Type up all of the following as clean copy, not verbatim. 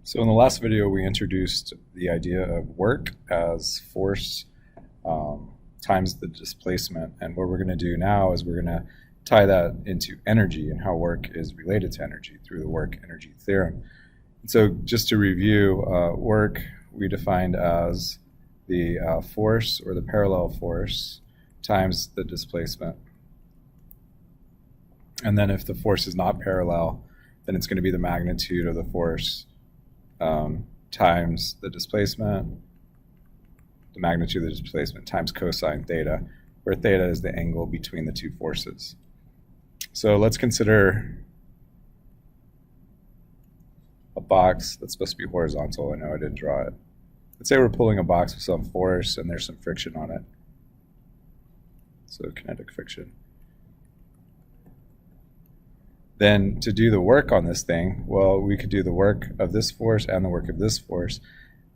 So in the last video, we introduced the idea of work as force times the displacement. And what we're going to do now is we're going to tie that into energy and how work is related to energy through the work-energy theorem. And so just to review, work we defined as the force or the parallel force times the displacement. And then if the force is not parallel, then it's going to be the magnitude of the force times the displacement, the magnitude of the displacement times cosine theta, where theta is the angle between the two forces. So let's consider a box that's supposed to be horizontal. I know I didn't draw it. Let's say we're pulling a box with some force and there's some friction on it. So kinetic friction. Then to do the work on this thing, well, we could do the work of this force and the work of this force,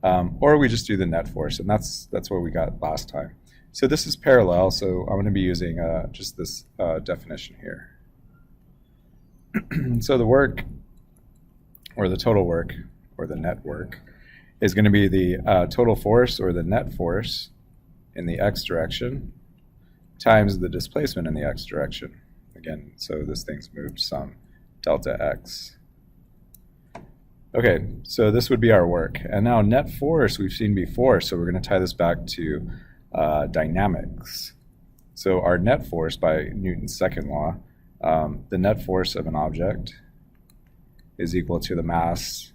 or we just do the net force, and that's what we got last time. So this is parallel, so I'm going to be using just this definition here. So the work, or the total work, or the net work, is going to be the total force, or the net force, in the x direction, times the displacement in the x direction. Again, so this thing's moved some delta x. Okay, so this would be our work. And now net force we've seen before, so we're going to tie this back to dynamics. So our net force by Newton's second law, the net force of an object is equal to the mass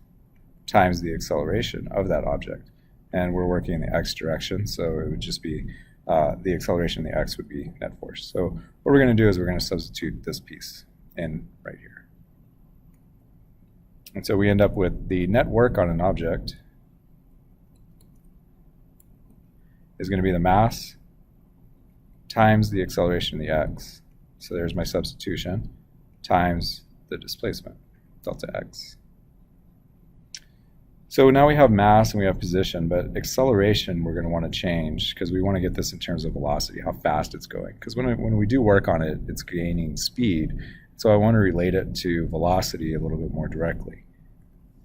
times the acceleration of that object. And we're working in the x direction, so it would just be the acceleration in the x would be net force. So what we're going to do is we're going to substitute this piece in right here. And so we end up with the net work on an object is going to be the mass times the acceleration in the x. So there's my substitution times the displacement, delta x. So now we have mass and we have position, but acceleration we're going to want to change because we want to get this in terms of velocity, how fast it's going. Because when we do work on it, it's gaining speed. So I want to relate it to velocity a little bit more directly.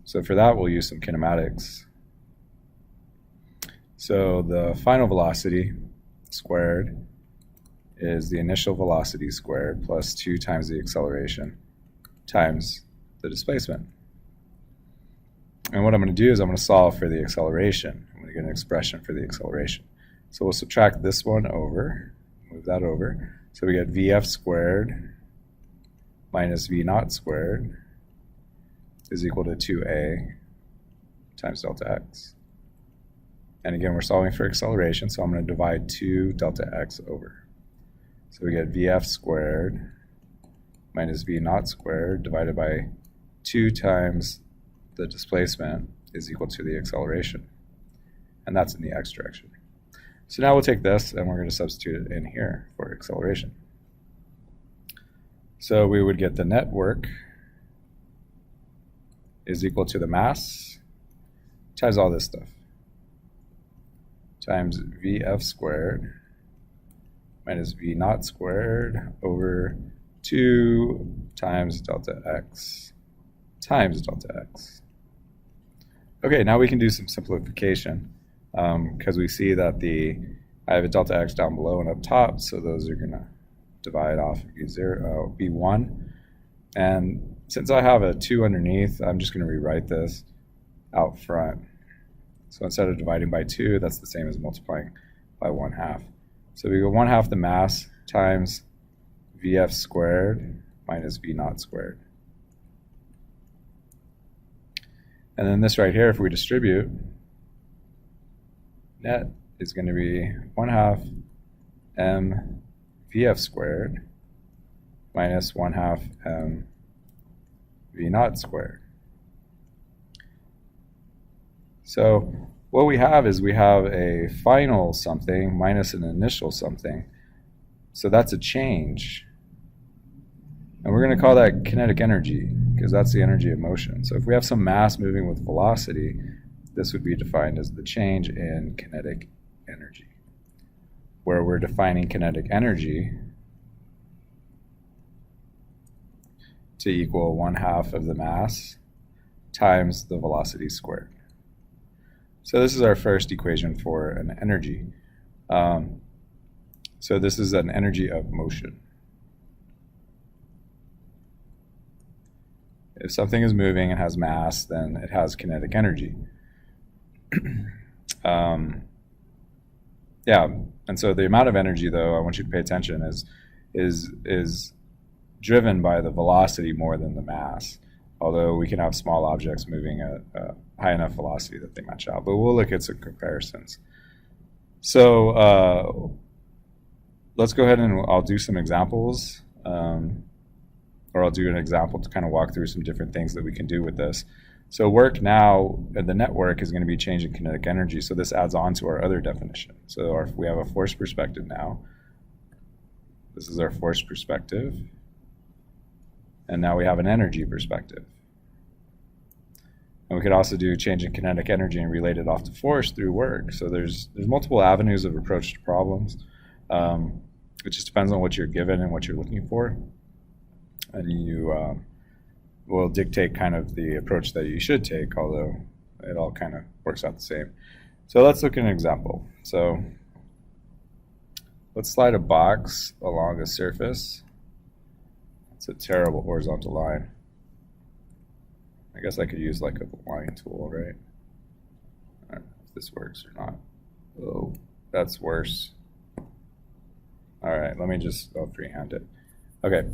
So for that, we'll use some kinematics. So the final velocity squared is the initial velocity squared plus 2 times the acceleration times the displacement. And what I'm going to do is I'm going to solve for the acceleration. I'm going to get an expression for the acceleration. So we'll subtract this one over, move that over. So we get Vf squared minus V naught squared is equal to 2a times delta x. And again, we're solving for acceleration, so I'm going to divide 2 delta x over. So we get Vf squared minus V naught squared divided by 2 times the displacement is equal to the acceleration. And that's in the x direction. So now we'll take this and we're going to substitute it in here for acceleration. So we would get the net work is equal to the mass times all this stuff times Vf squared minus V naught squared over 2 times delta x times delta x. Okay, now we can do some simplification because we see that I have a delta x down below and up top, so those are going to divide off be 1. And since I have a 2 underneath, I'm just going to rewrite this out front. So instead of dividing by 2, that's the same as multiplying by 1/2. So we go 1/2 the mass times Vf squared minus V naught squared. And then this right here, if we distribute, net is going to be 1/2 m Vf squared minus 1/2 m V naught squared. So what we have is we have a final something minus an initial something. So that's a change. And we're going to call that kinetic energy because that's the energy of motion. So if we have some mass moving with velocity, this would be defined as the change in kinetic energy, where we're defining kinetic energy to equal 1/2 of the mass times the velocity squared. So this is our first equation for an energy. So this is an energy of motion. If something is moving and has mass, then it has kinetic energy. Yeah, and so the amount of energy, though, I want you to pay attention, is driven by the velocity more than the mass. Although we can have small objects moving at a high enough velocity that they match out. But we'll look at some comparisons. So let's go ahead and I'll do some examples. Or I'll do an example to kind of walk through some different things that we can do with this. So work now, the net work is going to be changing kinetic energy. So this adds on to our other definition. So we have a force perspective now. This is our force perspective. And now we have an energy perspective. And we could also do change in kinetic energy and relate it off to force through work. So there's multiple avenues of approach to problems. It just depends on what you're given and what you're looking for. And you will dictate kind of the approach that you should take, although it all kind of works out the same. So let's look at an example. So let's slide a box along a surface. It's a terrible horizontal line. I guess I could use like a line tool, right? I don't know if this works or not. Oh, that's worse. All right, I'll freehand it. Okay.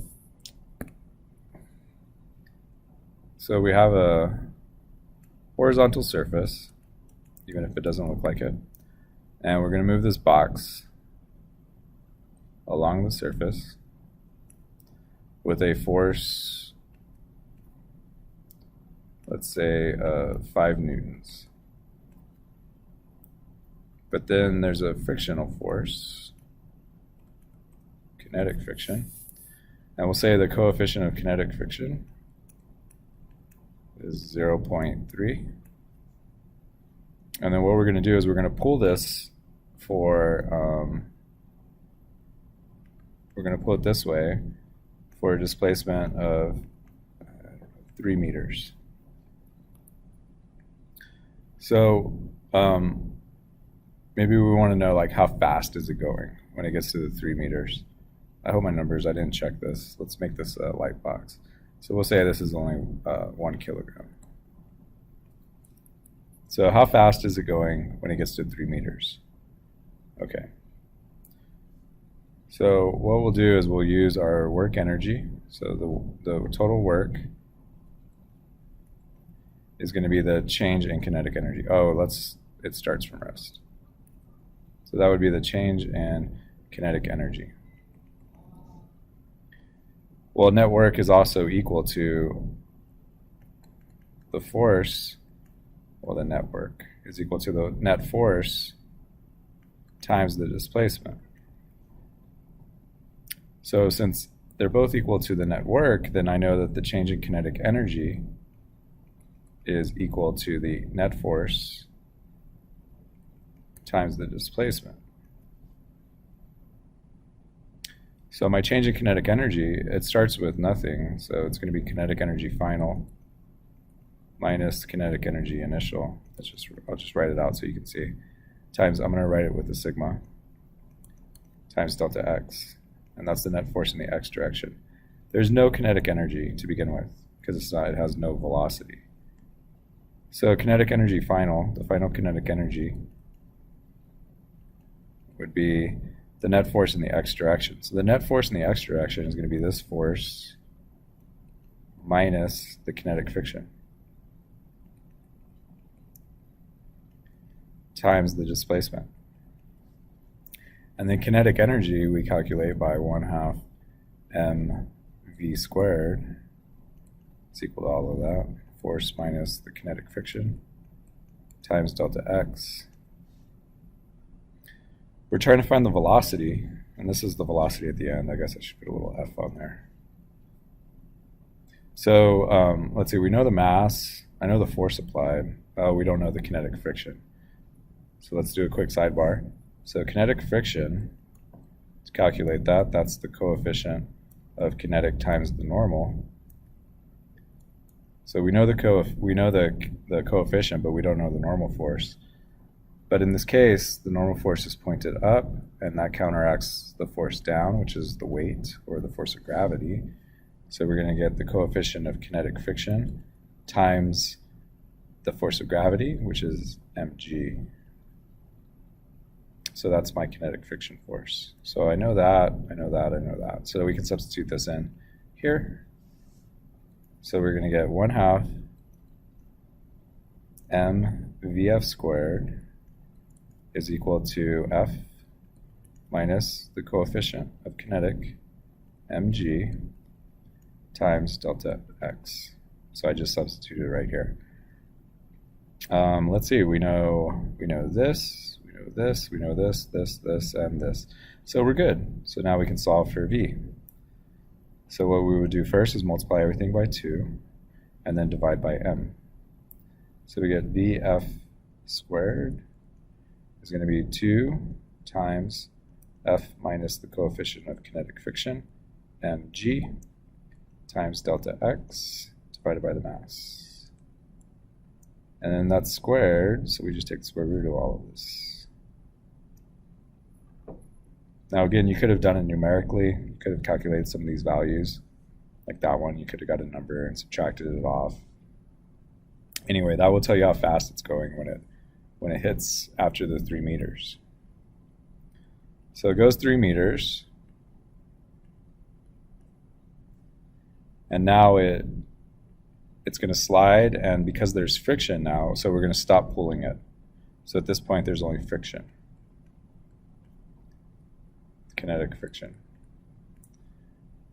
So we have a horizontal surface, even if it doesn't look like it. And we're going to move this box along the surface with a force, let's say 5 newtons. But then there's a frictional force, kinetic friction. And we'll say the coefficient of kinetic friction is 0.3. And then what we're going to do is we're going to pull this for, we're going to pull it this way for a displacement of 3 meters. So maybe we want to know like how fast is it going when it gets to the 3 meters. I hope my numbers, I didn't check this. Let's make this a light box. So we'll say this is only 1 kilogram. So how fast is it going when it gets to 3 meters? Okay. So what we'll do is we'll use our work energy. So the total work is going to be the change in kinetic energy. It starts from rest. So that would be the change in kinetic energy. Well, net work is also equal to the force. Well, the net work is equal to the net force times the displacement. So since they're both equal to the net work, then I know that the change in kinetic energy is equal to the net force times the displacement. So my change in kinetic energy, it starts with nothing, so it's going to be kinetic energy final minus kinetic energy initial. I'll just write it out so you can see. Times, I'm going to write it with a sigma, times delta x, and that's the net force in the x direction. There's no kinetic energy to begin with, because it has no velocity. So kinetic energy final, the final kinetic energy, would be the net force in the x direction. So the net force in the x direction is going to be this force minus the kinetic friction times the displacement. And then kinetic energy we calculate by 1/2 mv squared. It's equal to all of that. Force minus the kinetic friction times delta x. We're trying to find the velocity, and this is the velocity at the end. I guess I should put a little f on there. So let's see, we know the mass. I know the force applied. We don't know the kinetic friction. So let's do a quick sidebar. So kinetic friction, to calculate that, that's the coefficient of kinetic times the normal. So we know the coefficient, but we don't know the normal force. But in this case, the normal force is pointed up, and that counteracts the force down, which is the weight or the force of gravity. So we're going to get the coefficient of kinetic friction times the force of gravity, which is mg. So that's my kinetic friction force. So I know that, I know that, I know that. So we can substitute this in here. So we're going to get 1/2 mvf squared is equal to F minus the coefficient of kinetic, mg, times delta x. So I just substituted right here. Let's see, we know this, we know this, we know this, this, and this. So we're good. So now we can solve for v. So what we would do first is multiply everything by 2, and then divide by m. So we get vf squared is going to be 2 times F minus the coefficient of kinetic friction, mg, times delta x divided by the mass. And then that's squared, so we just take the square root of all of this. Now again, you could have done it numerically. You could have calculated some of these values. Like that one, you could have got a number and subtracted it off. Anyway, that will tell you how fast it's going when it hits after the 3 meters. So it goes 3 meters. And now it's going to slide, and because there's friction now, so we're going to stop pulling it. So at this point, there's only friction. Kinetic friction.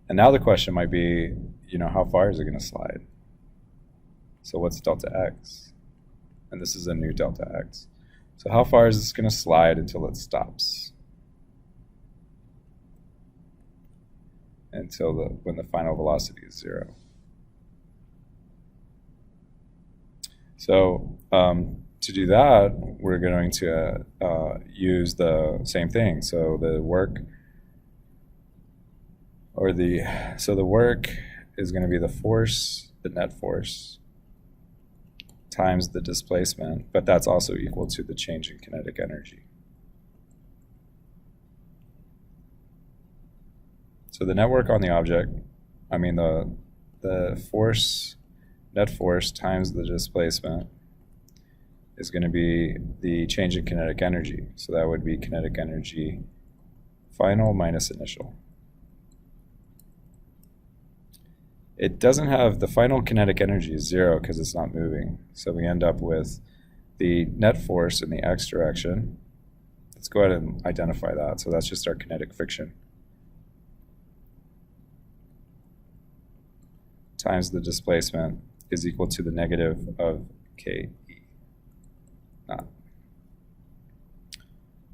And now the question might be, how far is it going to slide? So what's delta x? And this is a new delta x. So how far is this going to slide until it stops? Until when the final velocity is 0. So to do that, we're going to use the same thing. So the work is going to be the force, the net force, times the displacement, but that's also equal to the change in kinetic energy. So the net work on the object, the force, net force times the displacement is going to be the change in kinetic energy. So that would be kinetic energy final minus initial. It doesn't have, the final kinetic energy is 0 because it's not moving. So we end up with the net force in the x direction. Let's go ahead and identify that. So that's just our kinetic friction. Times the displacement is equal to the negative of ke.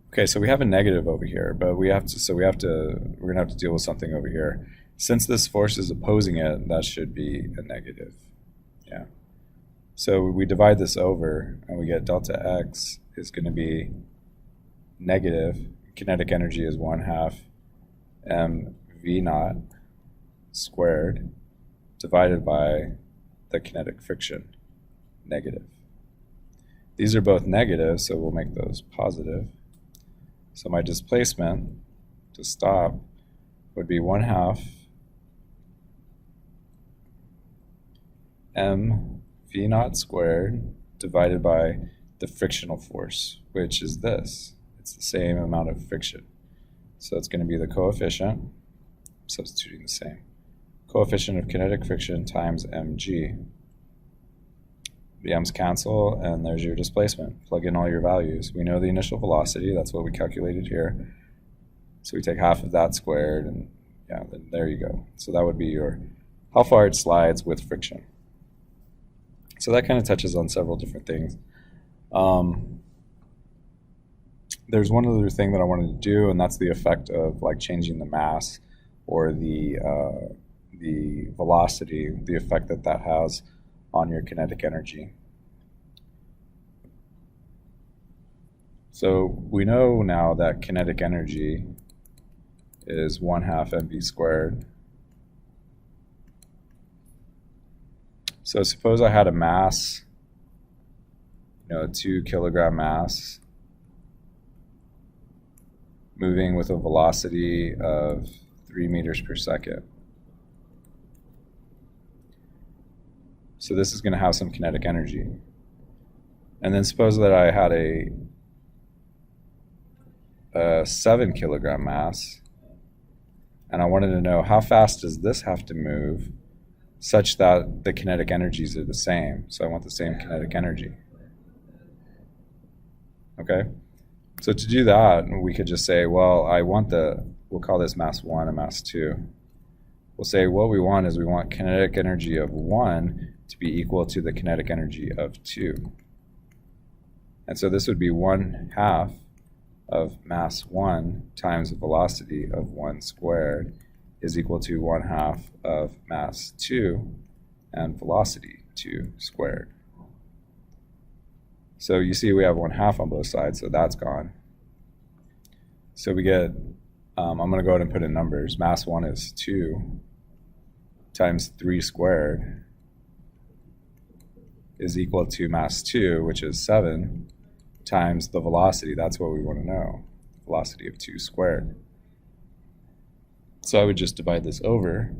Okay, so we have a negative over here, but we're gonna have to deal with something over here. Since this force is opposing it, that should be a negative. Yeah. So we divide this over, and we get delta x is going to be negative. Kinetic energy is 1/2 mv0 squared divided by the kinetic friction, negative. These are both negative, so we'll make those positive. So my displacement to stop would be 1/2 mv0 squared divided by the frictional force, which is this. It's the same amount of friction. So it's going to be the coefficient, substituting the same, coefficient of kinetic friction times mg. The m's cancel, and there's your displacement. Plug in all your values. We know the initial velocity, that's what we calculated here. So we take half of that squared, and yeah, then there you go. So that would be your, how far it slides with friction. So that kind of touches on several different things. There's one other thing that I wanted to do, and that's the effect of like changing the mass or the velocity, the effect that has on your kinetic energy. So we know now that kinetic energy is 1/2 mv squared. So suppose I had a mass, a 2 kilogram mass, moving with a velocity of 3 meters per second. So this is going to have some kinetic energy. And then suppose that I had a 7 kilogram mass, and I wanted to know how fast does this have to move such that the kinetic energies are the same. So I want the same kinetic energy. Okay? So to do that, we could just say, well, we'll call this mass 1 and mass 2. We'll say what we want is we want kinetic energy of 1 to be equal to the kinetic energy of 2. And so this would be 1/2 of mass 1 times the velocity of 1 squared is equal to 1/2 of mass 2 and velocity 2 squared. So you see we have 1/2 on both sides, so that's gone. So we get, I'm going to go ahead and put in numbers. Mass 1 is 2 times 3 squared is equal to mass 2, which is 7, times the velocity. That's what we want to know, velocity of 2 squared. So I would just divide this over,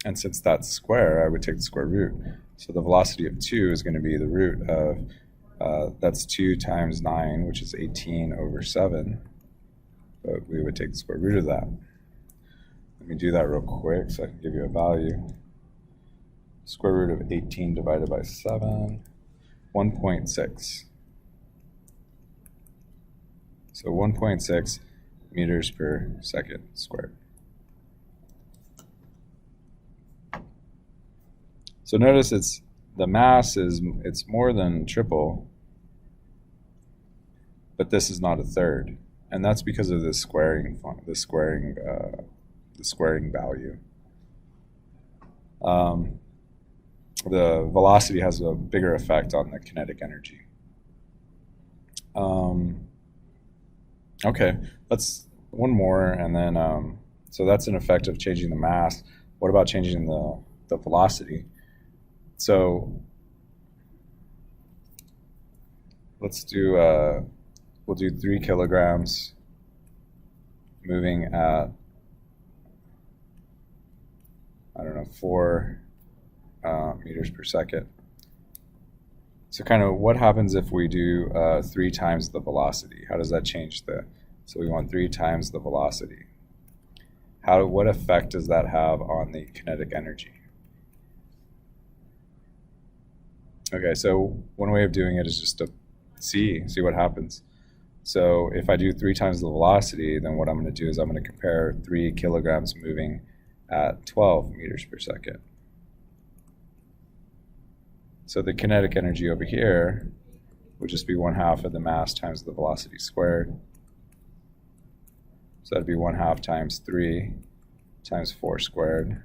and since that's square, I would take the square root. So the velocity of 2 is going to be the root of, that's 2 times 9, which is 18 over 7. But we would take the square root of that. Let me do that real quick so I can give you a value. Square root of 18 divided by 7, 1.6. So 1.6 meters per second squared. So notice the mass it's more than triple, but this is not a third, and that's because of the squaring value. The velocity has a bigger effect on the kinetic energy. Okay, let's one more, and then so that's an effect of changing the mass. What about changing the velocity? So let's do we'll do 3 kilograms moving at, I don't know, 4 meters per second. So kind of what happens if we do 3 times the velocity? How does that change so we want 3 times the velocity. What effect does that have on the kinetic energy? Okay, so one way of doing it is just to see what happens. So if I do 3 times the velocity, then what I'm going to do is I'm going to compare 3 kilograms moving at 12 meters per second. So the kinetic energy over here would just be 1/2 of the mass times the velocity squared. So that'd be 1/2 times 3 times 4 squared,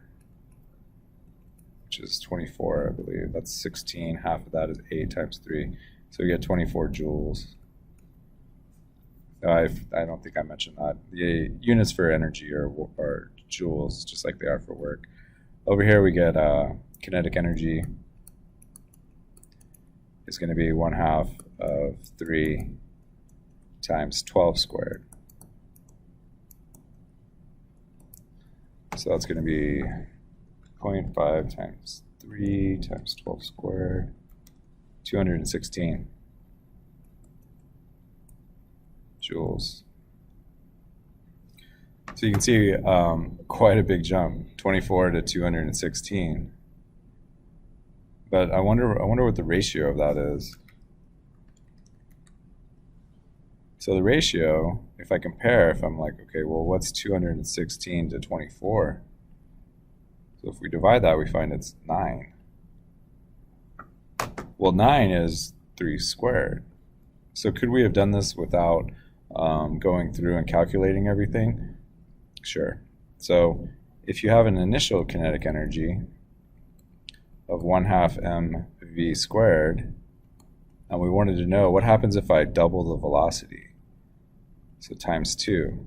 which is 24, I believe. That's 16. Half of that is 8 times 3. So we get 24 joules. I don't think I mentioned that. The units for energy are joules, just like they are for work. Over here we get kinetic energy is going to be 1/2 of 3 times 12 squared. So that's going to be 0.5 times 3 times 12 squared, 216 joules. So you can see quite a big jump, 24 to 216. But I wonder what the ratio of that is. So the ratio, if I compare, if I'm like, okay, well, what's 216 to 24? So if we divide that, we find it's 9. Well, 9 is 3 squared. So could we have done this without going through and calculating everything? Sure. So if you have an initial kinetic energy of 1/2 mv squared, and we wanted to know what happens if I double the velocity, so times 2,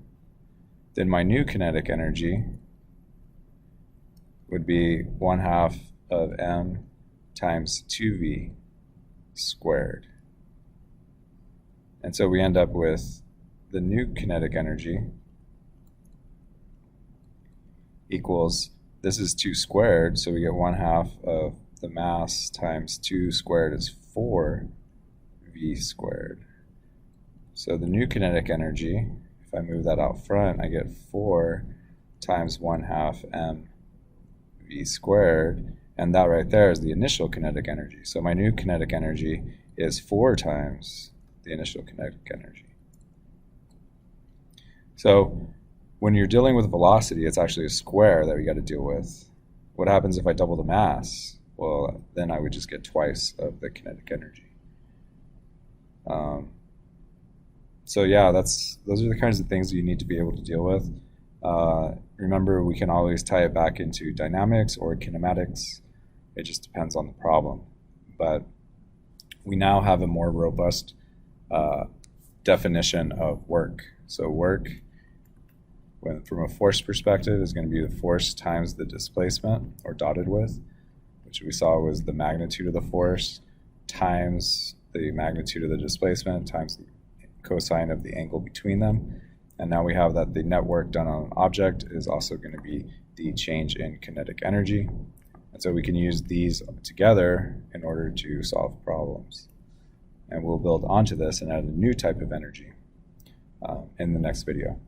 then my new kinetic energy would be 1/2 of m times 2v squared. And so we end up with the new kinetic energy equals, this is 2 squared, so we get 1/2 of the mass times 2 squared is 4v squared. So the new kinetic energy, if I move that out front, I get 4 times 1/2 mv squared, and that right there is the initial kinetic energy. So my new kinetic energy is 4 times the initial kinetic energy. So when you're dealing with velocity, it's actually a square that we got to deal with. What happens if I double the mass? Well, then I would just get twice of the kinetic energy. So yeah, those are the kinds of things that you need to be able to deal with. Remember, we can always tie it back into dynamics or kinematics. It just depends on the problem. But we now have a more robust definition of work. So work, from a force perspective, is going to be the force times the displacement, or dotted with, which we saw was the magnitude of the force times the magnitude of the displacement times the cosine of the angle between them. And now we have that the net work done on an object is also going to be the change in kinetic energy. And so we can use these together in order to solve problems. And we'll build onto this and add a new type of energy in the next video.